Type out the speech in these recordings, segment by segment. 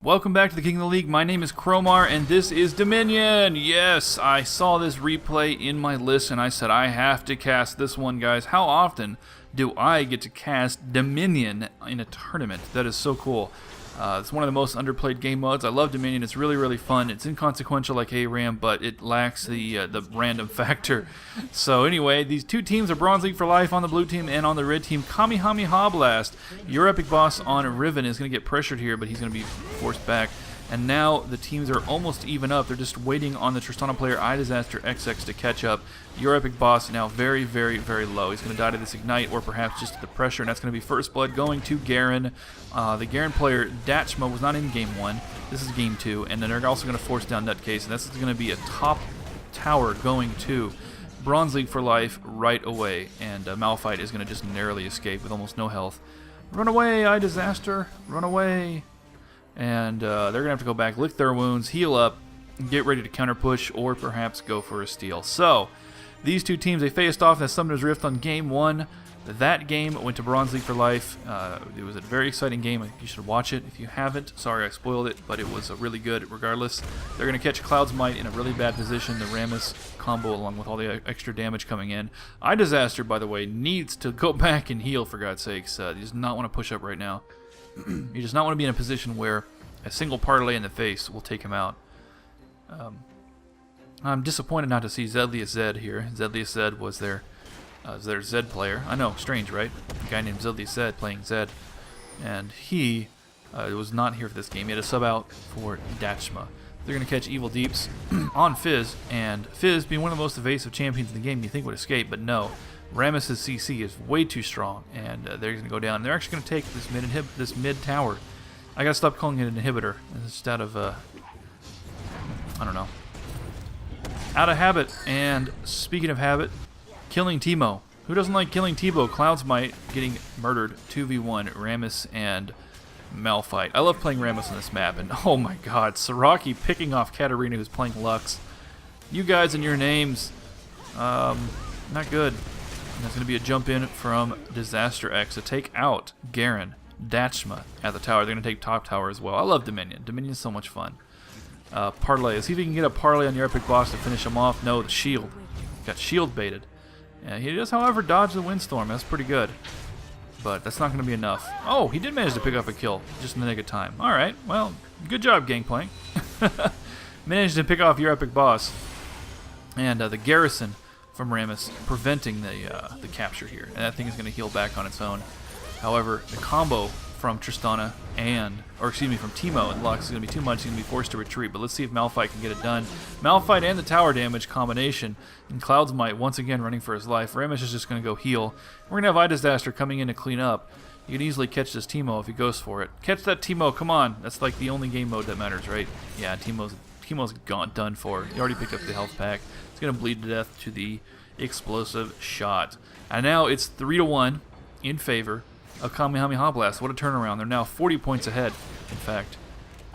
Welcome back to the King of the League. My name is Cromar, and this is Dominion. Yes, I saw this replay in my list, and I said I have to cast this one, guys. How often do I get to cast Dominion in a tournament? That is so cool. It's one of the most underplayed game modes. I love Dominion. It's really, really fun. It's inconsequential like ARAM, but it lacks the random factor. So anyway, these two teams are Bronze League for Life on the blue team and on the red team. Kamehameha Blast. Your epic boss on Riven is going to get pressured here, but he's going to be forced back. And now the teams are almost even up. They're just waiting on the Tristana player Disaster XX to catch up. Your epic boss now very, very, very low. He's going to die to this ignite or perhaps just the pressure, and that's going to be first blood going to Garen. The Garen player Dachma was not in game 1. This is game 2, and then they're also going to force down Nutcase, and this is going to be a top tower going to Bronze League for Life right away, and Malphite is going to just narrowly escape with almost no health. Run away, Disaster! Run away! And they're going to have to go back, lick their wounds, heal up, get ready to counter push, or perhaps go for a steal. So, these two teams, they faced off in Summoner's Rift on game 1. That game went to Bronze League for Life. It was a very exciting game. I think you should watch it if you haven't. Sorry I spoiled it, but it was really good regardless. They're going to catch Cloud's Might in a really bad position. The Rammus combo along with all the extra damage coming in. Disaster, by the way, needs to go back and heal for God's sakes. He does not want to push up right now. He does not want to be in a position where a single parlay in the face will take him out. I'm disappointed not to see Zedlius Zed here. Zedlius Zed was their Zed player. I know, strange, right? A guy named Zedlius Zed playing Zed. And he was not here for this game. He had a sub out for Dachma. They're going to catch Evil Deeps on Fizz, and Fizz, being one of the most evasive champions in the game, you think would escape, but no. Rammus' CC is way too strong, and they're going to go down. They're actually going to take this mid tower. I got to stop calling it an inhibitor instead of I don't know. Out of habit. And speaking of habit, killing Teemo. Who doesn't like killing Teemo? Cloud's Might getting murdered. 2v1 Rammus and Malphite. I love playing Rammus on this map, and oh my God, Saraki picking off Katarina, who's playing Lux. You guys and your names, not good. And that's going to be a jump in from Disaster X to take out Garen, Dachma at the tower. They're going to take top tower as well. I love Dominion. Dominion is so much fun. Parlay. See if you can get a parlay on your epic boss to finish him off. No, the shield. Got shield baited. He does, however, dodge the windstorm. That's pretty good. But that's not going to be enough. Oh, he did manage to pick up a kill just in the nick of time. Alright, well, good job, Gangplank. Managed to pick off your epic boss. And the garrison from Rammus preventing the capture here. And that thing is going to heal back on its own. However, the combo from Tristana from Teemo and Lux is going to be too much. He's going to be forced to retreat. But let's see if Malphite can get it done. Malphite and the tower damage combination. And Cloud's Might once again running for his life. Rammus is just going to go heal. We're going to have Disaster coming in to clean up. You can easily catch this Teemo if he goes for it. Catch that Teemo, come on. That's like the only game mode that matters, right? Yeah, Teemo's done for. He already picked up the health pack. It's going to bleed to death to the explosive shot. And now it's 3-1 in favor of Kamehameha Blast. What a turnaround. They're now 40 points ahead, in fact.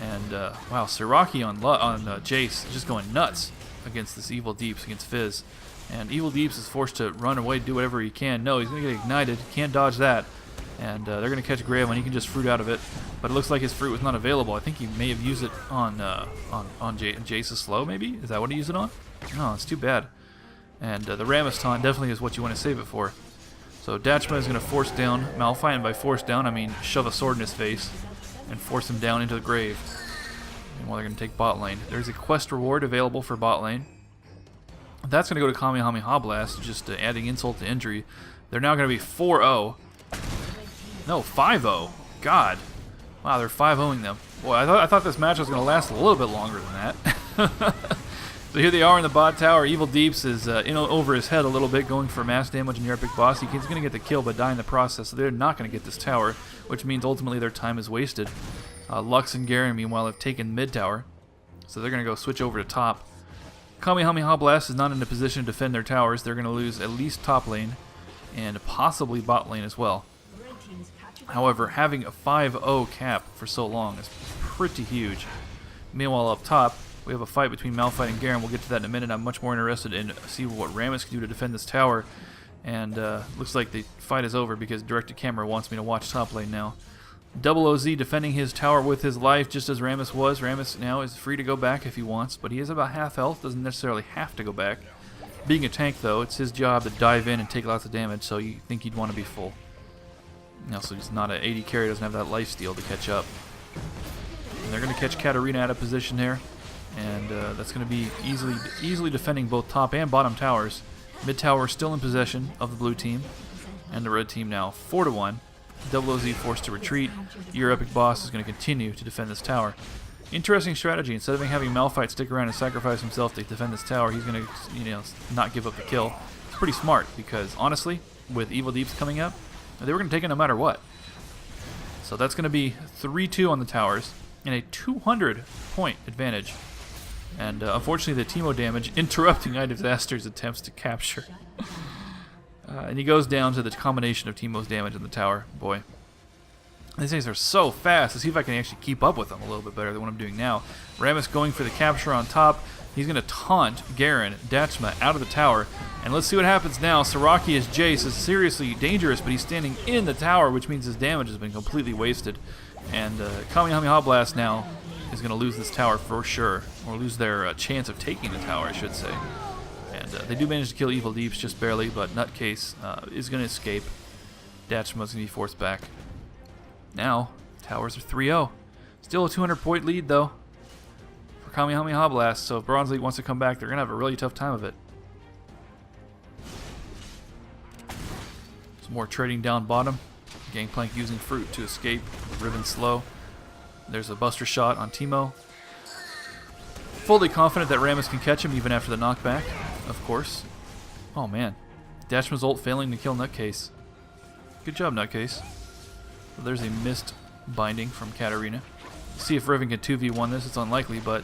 And, wow, Saraki on Jace just going nuts against this Evil Deeps, against Fizz. And Evil Deeps is forced to run away, do whatever he can. No, he's going to get ignited. Can't dodge that. And they're going to catch Grail, and he can just fruit out of it. But it looks like his fruit was not available. I think he may have used it on Jace's slow, maybe? Is that what he used it on? No, it's too bad. And the Rammus taunt definitely is what you want to save it for. So Dachma is going to force down Malphite, and by force down, I mean shove a sword in his face and force him down into the grave. And while they're going to take bot lane. There's a quest reward available for bot lane. That's going to go to Kamehameha Blast, just adding insult to injury. They're now going to be 4-0. No, 5-0. God. Wow, they're 5-0ing them. Boy, I thought this match was going to last a little bit longer than that. So here they are in the bot tower. Evil Deeps is over his head a little bit, going for mass damage on your epic boss. He's going to get the kill but die in the process, so they're not going to get this tower, which means ultimately their time is wasted. Lux and Garen, meanwhile, have taken mid tower, so they're going to go switch over to top. Kamehameha Blast is not in a position to defend their towers. They're going to lose at least top lane and possibly bot lane as well. However, having a 5-0 cap for so long is pretty huge. Meanwhile, up top, we have a fight between Malphite and Garen. We'll get to that in a minute. I'm much more interested in see what Rammus can do to defend this tower. And looks like the fight is over because Direct to Camera wants me to watch top lane now. Double OZ defending his tower with his life just as Rammus was. Rammus now is free to go back if he wants, but he is about half health, doesn't necessarily have to go back. Being a tank, though, it's his job to dive in and take lots of damage, so you think he'd want to be full. Also, he's not an 80 carry, doesn't have that lifesteal to catch up. And they're going to catch Katarina out of position here, and that's going to be easily defending both top and bottom towers. Mid tower still in possession of the blue team, and the red team now 4-1. Double OZ forced to retreat. Your epic boss is going to continue to defend this tower. Interesting strategy. Instead of having Malphite stick around and sacrifice himself to defend this tower, he's going to, not give up the kill. It's pretty smart because, honestly, with Evil Deeps coming up, they were going to take it no matter what. So that's going to be 3-2 on the towers and a 200-point advantage. And unfortunately, the Teemo damage interrupting iDisaster's attempts to capture. And he goes down to the combination of Teemo's damage in the tower. Boy, these things are so fast. Let's see if I can actually keep up with them a little bit better than what I'm doing now. Rammus going for the capture on top. He's going to taunt Garen Dachma out of the tower. And let's see what happens now. Saraki as Jace is seriously dangerous, but he's standing in the tower, which means his damage has been completely wasted. And Kamehameha Blast now is going to lose this tower for sure, or lose their chance of taking the tower, I should say. And they do manage to kill Evil Deeps just barely, but Nutcase is going to escape. Dachma's going to be forced back. Now, towers are 3-0. Still a 200-point lead, though, for Kamehameha Blast. So if Bronze League wants to come back, they're going to have a really tough time of it. Some more trading down bottom. Gangplank using Fruit to escape. Ribbon slow. There's a Buster Shot on Teemo. Fully confident that Rammus can catch him even after the knockback, of course. Oh man. Dachma's ult failing to kill Nutcase. Good job, Nutcase. So there's a missed binding from Katarina. See if Riven can 2v1 this. It's unlikely, but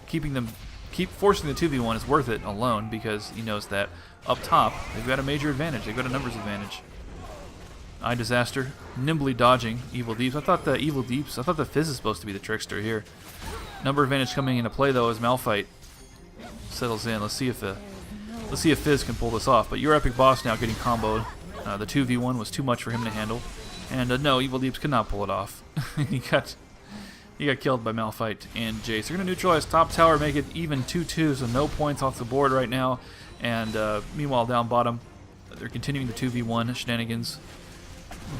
keep forcing the 2v1 is worth it alone because he knows that up top they've got a major advantage. They've got a numbers advantage. iDisaster nimbly dodging Evil Deeps. I thought the Fizz is supposed to be the trickster here. Number advantage coming into play though as Malphite settles in. Let's see if Fizz can pull this off. But your epic boss now getting comboed. The 2v1 was too much for him to handle, and no, Evil Deeps could not pull it off. he got killed by Malphite and Jace. They're going to neutralize top tower, make it even 2-2, so no points off the board right now. And meanwhile, down bottom, they're continuing the 2v1 shenanigans.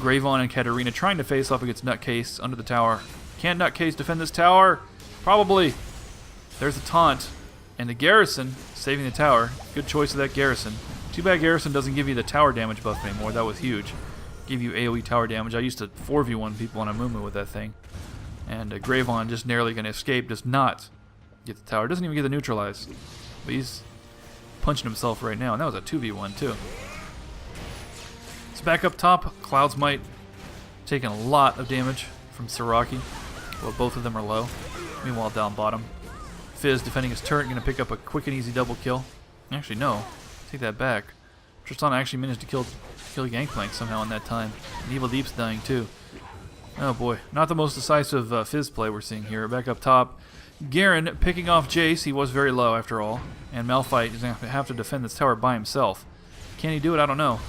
Gravon and Katarina trying to face off against Nutcase under the tower. Can Nutcase defend this tower? Probably. There's a taunt. And the Garrison saving the tower. Good choice of that Garrison. Too bad Garrison doesn't give you the tower damage buff anymore. That was huge. Give you AoE tower damage. I used to 4v1 people on Amumu with that thing. And Gravon just narrowly going to escape. Does not get the tower. Doesn't even get the neutralize. But he's punching himself right now. And that was a 2v1 too. So back up top. Cloud's Might taking a lot of damage from Saraki. Well, both of them are low. Meanwhile, down bottom, Fizz defending his turret, going to pick up a quick and easy double kill. Actually, no. Take that back. Tristana actually managed to kill Gangplank somehow in that time. And Evil Deep's dying too. Oh boy. Not the most decisive Fizz play we're seeing here. Back up top, Garen picking off Jace. He was very low after all. And Malphite is going to have to defend this tower by himself. Can he do it? I don't know.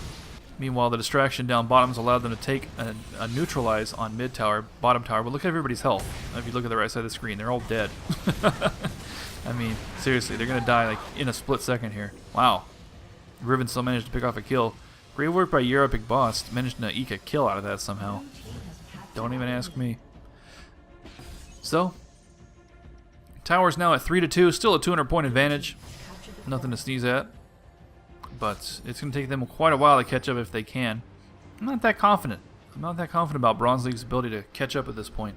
Meanwhile, the distraction down bottom has allowed them to take a neutralize on mid tower, bottom tower. But look at everybody's health. If you look at the right side of the screen, they're all dead. I mean, seriously, they're going to die like in a split second here. Wow. Riven still managed to pick off a kill. Great work by your epic boss. Managed to eke a kill out of that somehow. Don't even ask me. So, tower's now at 3-2. Still a 200-point advantage. Nothing to sneeze at. But it's going to take them quite a while to catch up if they can. I'm not that confident. I'm not that confident about Bronze League's ability to catch up at this point.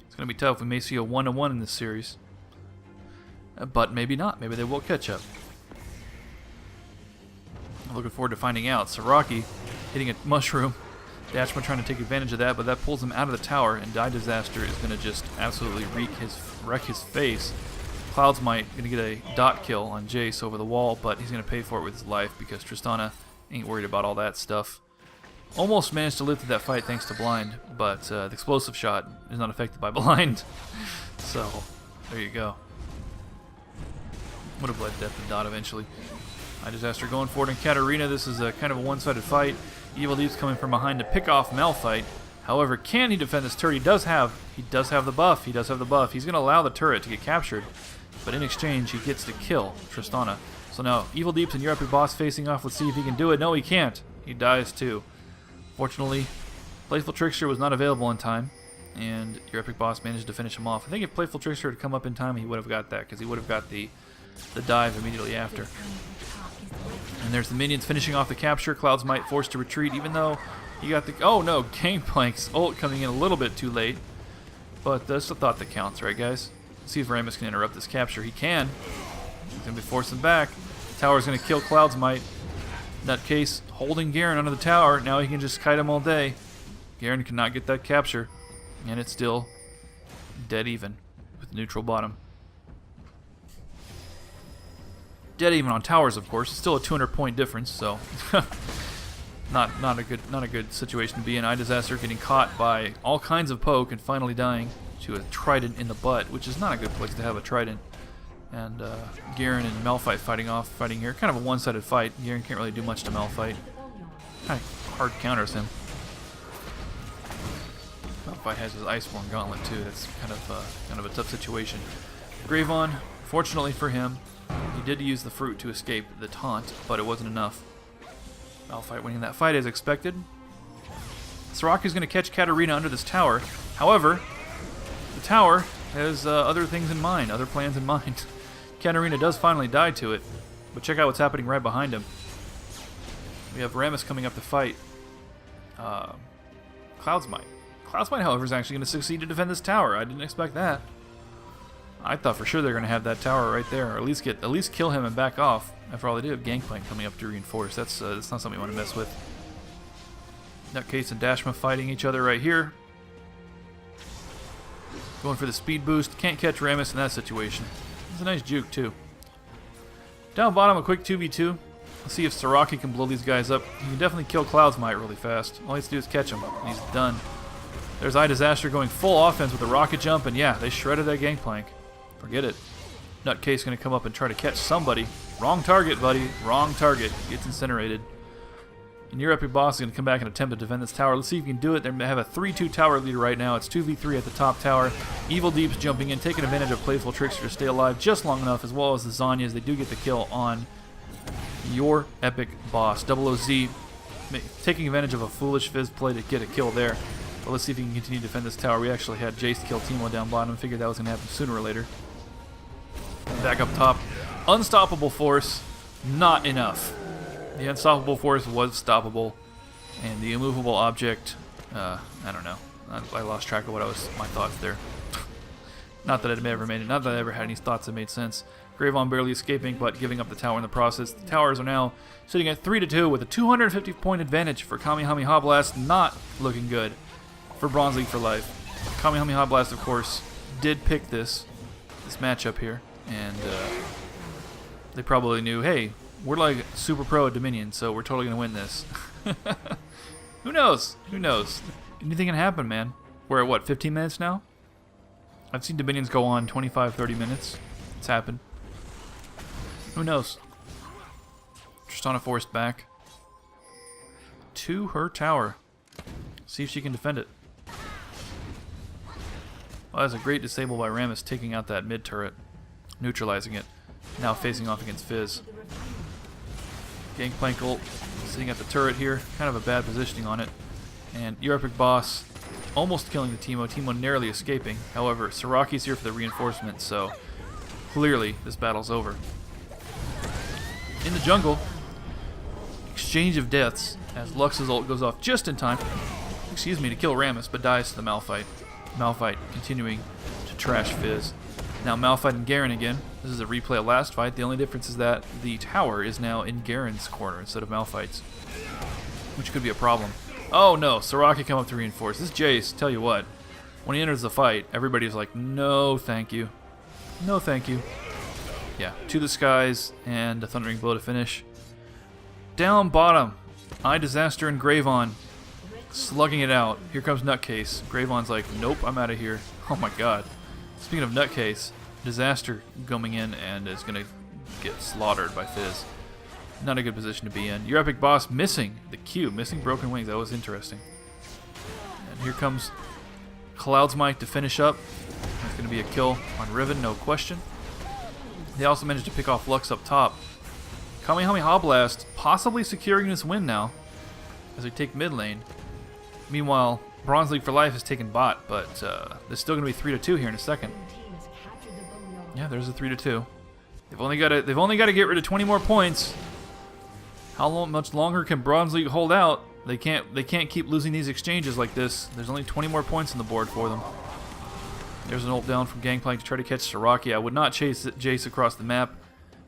It's going to be tough. We may see a 1-1 in this series. But maybe not. Maybe they will catch up. I'm looking forward to finding out. Saraki hitting a mushroom. Dachma trying to take advantage of that, but that pulls him out of the tower, and iDisaster is going to just absolutely wreck his face. Cloud's Might going to get a dot kill on Jace over the wall, but he's going to pay for it with his life because Tristana ain't worried about all that stuff. Almost managed to live through that fight thanks to Blind, but the explosive shot is not affected by Blind. So, there you go. Would have bled death to dot eventually. iDisaster going forward in Katarina. This is a kind of a one-sided fight. Evil Deep's coming from behind to pick off Malphite. However, can he defend this turret? He does have the buff. He does have the buff. He's going to allow the turret to get captured, but in exchange, he gets to kill Tristana. So now, Evil Deeps and your epic boss facing off. Let's see if he can do it. No, he can't. He dies too. Fortunately, Playful Trickster was not available in time, and your epic boss managed to finish him off. I think if Playful Trickster had come up in time, he would have got that, because he would have got the dive immediately after. And there's the minions finishing off the capture. Cloud's Might forced to retreat, even though he got the... Oh no, Gangplank's ult coming in a little bit too late. But that's the thought that counts, right guys? Let's see if Rammus can interrupt this capture. He can. He's going to be forcing back. Tower's going to kill Cloud's Might. Nutcase holding Garen under the tower. Now he can just kite him all day. Garen cannot get that capture. And it's still dead even with neutral bottom. Dead even on towers, of course. It's still a 200-point difference, so not a good situation to be in. Disaster getting caught by all kinds of poke and finally dying to a trident in the butt, which is not a good place to have a trident. And Garen and Malphite fighting here. Kind of a one-sided fight. Garen can't really do much to Malphite. Kind of hard counters him. Malphite has his Iceborne Gauntlet too. That's kind of a tough situation. Gravon, fortunately for him, he did use the fruit to escape the taunt, but it wasn't enough. Malphite winning that fight as expected. Saraki's going to catch Katarina under this tower. However, the tower has other things in mind, other plans in mind. Katarina does finally die to it, but check out what's happening right behind him. We have Rammus coming up to fight Cloud's Might. Cloud's Might, however, is actually going to succeed to defend this tower. I didn't expect that. I thought for sure they're going to have that tower right there, or at least kill him and back off. After all, they do have Gangplank coming up to reinforce. That's not something you want to mess with. Nutcase and Dashma fighting each other right here. Going for the speed boost. Can't catch Rammus in that situation. It's a nice juke too. Down bottom, a quick 2v2. Let's see if Saraki can blow these guys up. He can definitely kill Cloud's Might really fast. All he has to do is catch him, and he's done. There's Disaster going full offense with a rocket jump, and yeah, they shredded that Gangplank. Forget it. Nutcase going to come up and try to catch somebody. Wrong target, buddy. Wrong target. Gets incinerated. And your epic boss is going to come back and attempt to defend this tower. Let's see if you can do it. They have a 3-2 tower lead right now. It's 2v3 at the top tower. Evil Deeps jumping in, taking advantage of Playful Trickster to stay alive just long enough, as well as the Zanyas. They do get the kill on your epic boss. OZ taking advantage of a foolish Fizz play to get a kill there. But let's see if he can continue to defend this tower. We actually had Jace kill Teemo down bottom. Figured that was going to happen sooner or later. Back up top. Unstoppable Force. Not enough. The Unstoppable Force was stoppable. And the Immovable Object, I don't know. I lost track of my thoughts there. Not that I ever made it. Not that I ever had any thoughts that made sense. Gravon barely escaping, but giving up the tower in the process. The towers are now sitting at 3-2 with a 250-point advantage for Kamehameha Blast. Not looking good for Bronze League for life. Kamehameha Blast, of course, did pick this matchup here, and they probably knew, hey, we're like super pro at Dominion, so we're totally going to win this. Who knows? Who knows? Anything can happen, man. We're at, what, 15 minutes now? I've seen Dominions go on 25, 30 minutes. It's happened. Who knows? Tristana forced back to her tower. See if she can defend it. Well, that's a great disable by Rammus, taking out that mid turret, neutralizing it. Now facing off against Fizz. Gangplank ult sitting at the turret here. Kind of a bad positioning on it. And your epic boss almost killing the Teemo. Teemo narrowly escaping. However, Saraki's here for the reinforcement, so clearly this battle's over. In the jungle, exchange of deaths as Lux's ult goes off just in time, to kill Rammus, but dies to the Malphite. Malphite continuing to trash Fizz. Now Malphite and Garen again. This is a replay of last fight. The only difference is that the tower is now in Garen's corner instead of Malphite's, which could be a problem. Oh no, Saraki come up to reinforce. This Jace, tell you what, when he enters the fight, everybody's like, no thank you. No thank you. Yeah, to the skies and a Thundering Blow to finish. Down bottom, Disaster and Gravon slugging it out. Here comes Nutcase. Gravon's like, nope, I'm out of here. Oh my god. Speaking of Nutcase, Disaster coming in and is going to get slaughtered by Fizz. Not a good position to be in. Your epic boss missing the Q, missing Broken Wings. That was interesting. And here comes Cloud's Might to finish up. That's going to be a kill on Riven, no question. They also managed to pick off Lux up top. Kamehameha Blast possibly securing this win now as they take mid lane. Meanwhile, Bronze League for Life has taken bot, but there's still going to be 3-2 here in a second. Yeah, there's a 3-2. They've only got to get rid of 20 more points. How much longer can Bronze League hold out? They can't keep losing these exchanges like this. There's only 20 more points on the board for them. There's an ult down from Gangplank to try to catch Siraki. I would not chase Jace across the map.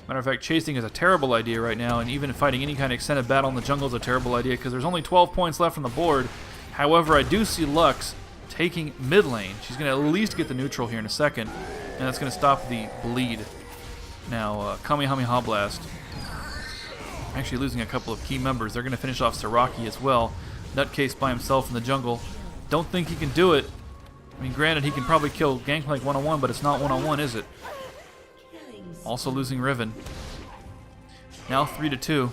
Matter of fact, chasing is a terrible idea right now, and even fighting any kind of extended battle in the jungle is a terrible idea because there's only 12 points left on the board. However, I do see Lux taking mid lane. She's going to at least get the neutral here in a second, and that's going to stop the bleed. Now, Kamehameha Blast actually losing a couple of key members. They're going to finish off Siraki as well. Nutcase by himself in the jungle. Don't think he can do it. I mean, granted, he can probably kill Gangplank one-on-one, but it's not one-on-one, is it? Also losing Riven. Now 3-2.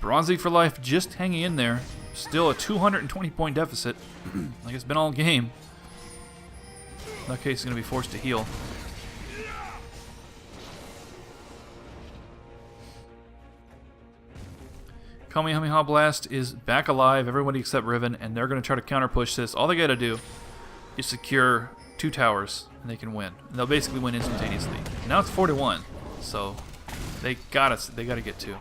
Bronze League for Life just hanging in there. Still a 220-point deficit, like it's been all game. Nutcase is going to be forced to heal. Kamehameha Blast is back alive, everybody except Riven, and they're going to try to counter push this. All they got to do is secure 2 towers, and they can win. And they'll basically win instantaneously. Now it's 4-1, so they got to get 2.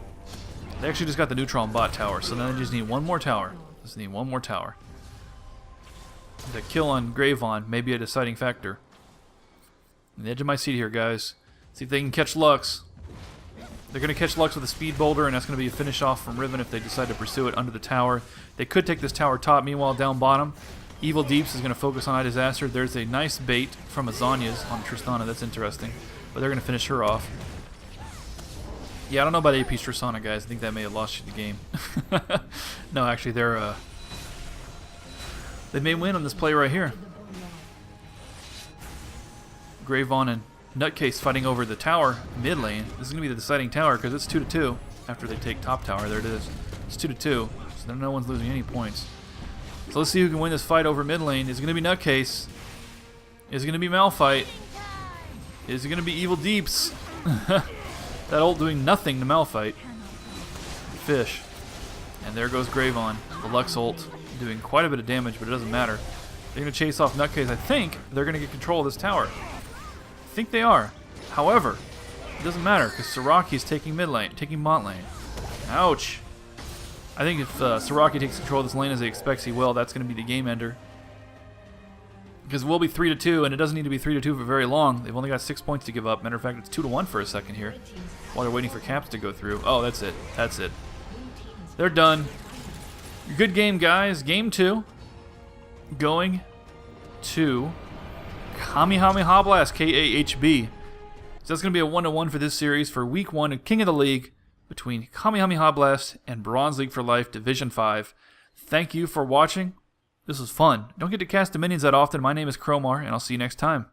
They actually just got the neutral on bot tower, so then they just need one more tower. Just need one more tower. The kill on Gravon may be a deciding factor. On the edge of my seat here, guys. See if they can catch Lux. They're going to catch Lux with a speed boulder, and that's going to be a finish off from Riven if they decide to pursue it under the tower. They could take this tower top. Meanwhile, down bottom, Evil Deeps is going to focus on iDisaster. There's a nice bait from Azania's on Tristana. That's interesting. But they're going to finish her off. Yeah, I don't know about AP Tristana, guys. I think that may have lost you the game. No, actually, they may win on this play right here. Gravon and Nutcase fighting over the tower mid lane. This is going to be the deciding tower because it's 2-2 after they take top tower. There it is. It's 2-2, so no one's losing any points. So let's see who can win this fight over mid lane. Is it going to be Nutcase? Is it going to be Malphite? Is it going to be Evil Deeps? That ult doing nothing to Malphite. Fish. And there goes Gravon. The Lux ult doing quite a bit of damage, but it doesn't matter. They're going to chase off Nutcase. I think they're going to get control of this tower. I think they are. However, it doesn't matter because Siraki's taking mid lane, taking bot lane. Ouch. I think if Siraki takes control of this lane as he expects he will, that's going to be the game ender. Because we'll be 3-2, and it doesn't need to be 3-2 for very long. They've only got 6 points to give up. Matter of fact, it's 2-1 for a second here while they're waiting for caps to go through. Oh, that's it. That's it. They're done. Good game, guys. Game 2 going to Kamehameha Blast, KAHB. So that's going to be a 1-1 for this series for Week 1 of King of the League between Kamehameha Blast and Bronze League for Life Division 5. Thank you for watching. This was fun. Don't get to cast Dominions that often. My name is Cromar, and I'll see you next time.